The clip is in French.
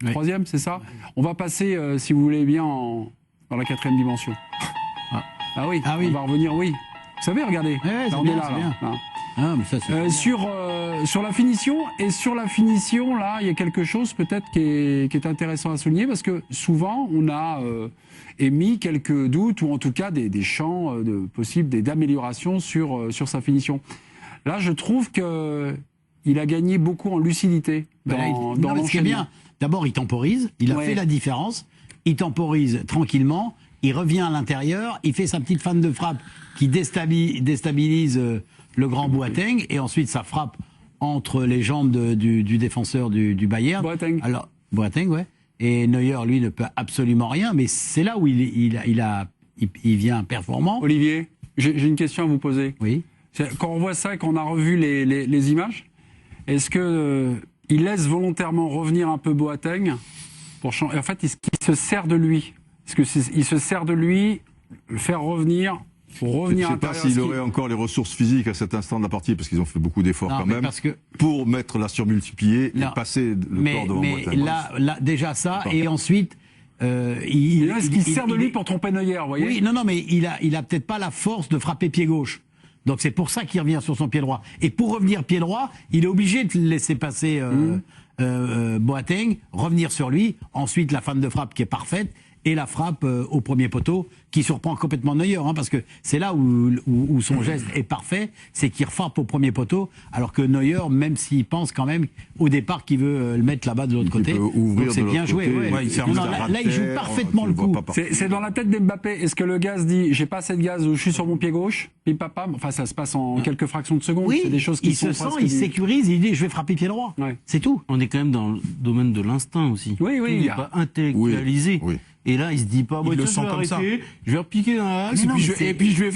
Oui. Troisième, c'est ça. On va passer, si vous voulez bien, dans la quatrième dimension. Ah oui, Ah oui. on va revenir, oui. Vous savez, regardez, Ouais, là, on bien, est là. c'est Là. bien. Là. Ah, mais ça, c'est Sur la finition, et sur la finition, là, il y a quelque chose peut-être qui est intéressant à souligner, parce que souvent, on a émis quelques doutes, ou en tout cas des champs possibles d'amélioration sur sa finition. Là, je trouve qu'il a gagné beaucoup en lucidité dans ce qui est l'enchaînement. bien, d'abord, il temporise, il a fait la différence, il temporise tranquillement, il revient à l'intérieur, il fait sa petite fan de frappe qui déstabilise le grand Boateng, et ensuite ça frappe entre les jambes du défenseur du Bayern. Boateng. Alors, Boateng, ouais. Et Neuer, lui, ne peut absolument rien, mais c'est là où il vient performant. Olivier, j'ai une question à vous poser. Oui. Quand on voit ça et qu'on a revu les images, est-ce que il laisse volontairement revenir un peu Boateng pour changer? En fait, est-ce qu'il se sert de lui? Est-ce qu'il se sert de lui, le faire revenir pour revenir à Je ne sais pas s'il aurait encore les ressources physiques à cet instant de la partie, parce qu'ils ont fait beaucoup d'efforts quand même, pour mettre la surmultipliée et passer le corps devant Boateng. Là, déjà ça, et ensuite... est-ce qu'il sert de lui pour tromper Neuer, vous voyez? Oui, non, mais il a peut-être pas la force de frapper pied gauche. Donc c'est pour ça qu'il revient sur son pied droit. Et pour revenir pied droit, il est obligé de laisser passer Boateng, revenir sur lui, ensuite la fin de frappe qui est parfaite, et la frappe au premier poteau qui surprend complètement Neuer, hein, parce que c'est là où son geste est parfait, c'est qu'il frappe au premier poteau, alors que Neuer, même s'il pense quand même au départ qu'il veut le mettre là-bas de l'autre côté, donc c'est bien joué. Là, il joue parfaitement le coup. C'est dans la tête d'Mbappé. Est-ce que le gars se dit, j'ai pas assez de gaz, je suis sur mon pied gauche, puis papa, enfin ça se passe en quelques fractions de seconde. Oui, c'est des choses qui il se sent, il sécurise, il dit je vais frapper pied droit. Ouais. C'est tout. On est quand même dans le domaine de l'instinct aussi. Oui, Il n'est pas intellectualisé. Oui. Et là, il se dit pas, il le sent comme ça. Je vais repiquer dans l'axe, et puis je vais faire